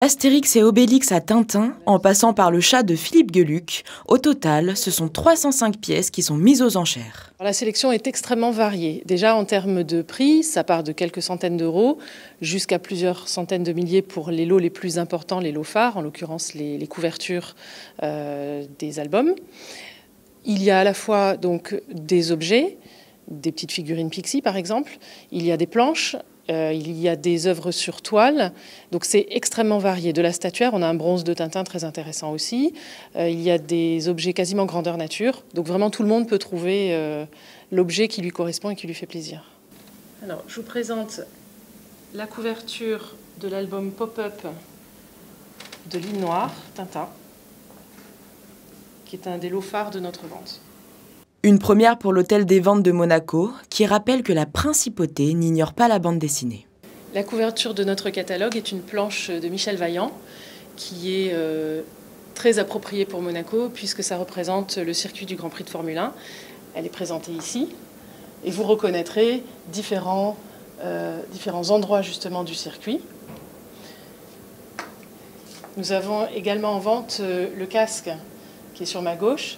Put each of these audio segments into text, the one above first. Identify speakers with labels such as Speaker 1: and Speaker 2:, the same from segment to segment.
Speaker 1: Astérix et Obélix à Tintin, en passant par le chat de Philippe Geluck, au total, ce sont 305 pièces qui sont mises aux enchères.
Speaker 2: La sélection est extrêmement variée. Déjà en termes de prix, ça part de quelques centaines d'euros jusqu'à plusieurs centaines de milliers pour les lots les plus importants, les lots phares, en l'occurrence les couvertures des albums. Il y a à la fois donc des objets, des petites figurines Pixie par exemple, il y a des planches, il y a des œuvres sur toile, donc c'est extrêmement varié. De la statuaire, on a un bronze de Tintin très intéressant aussi. Il y a des objets quasiment grandeur nature, donc vraiment tout le monde peut trouver l'objet qui lui correspond et qui lui fait plaisir. Alors, je vous présente la couverture de l'album Pop-up de l'île Noire, Tintin, qui est un des lots phares de notre vente.
Speaker 1: Une première pour l'Hôtel des Ventes de Monaco, qui rappelle que la principauté n'ignore pas la bande dessinée.
Speaker 2: La couverture de notre catalogue est une planche de Michel Vaillant, qui est très appropriée pour Monaco, puisque ça représente le circuit du Grand Prix de Formule 1. Elle est présentée ici, et vous reconnaîtrez différents endroits justement du circuit. Nous avons également en vente le casque qui est sur ma gauche,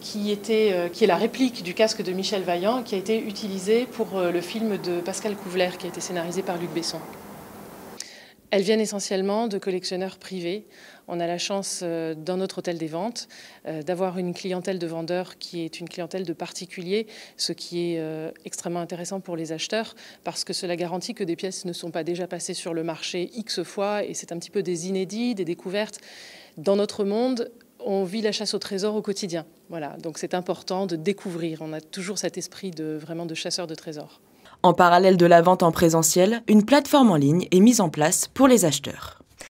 Speaker 2: qui est la réplique du casque de Michel Vaillant, qui a été utilisé pour le film de Pascal Couvelaire, qui a été scénarisé par Luc Besson. Elles viennent essentiellement de collectionneurs privés. On a la chance, dans notre hôtel des ventes, d'avoir une clientèle de vendeurs qui est une clientèle de particuliers, ce qui est extrêmement intéressant pour les acheteurs, parce que cela garantit que des pièces ne sont pas déjà passées sur le marché X fois, et c'est un petit peu des inédits, des découvertes. Dans notre monde, on vit la chasse au trésor au quotidien. Voilà, donc c'est important de découvrir. On a toujours cet esprit vraiment de chasseur de trésors.
Speaker 1: En parallèle de la vente en présentiel, une plateforme en ligne est mise en place pour les acheteurs.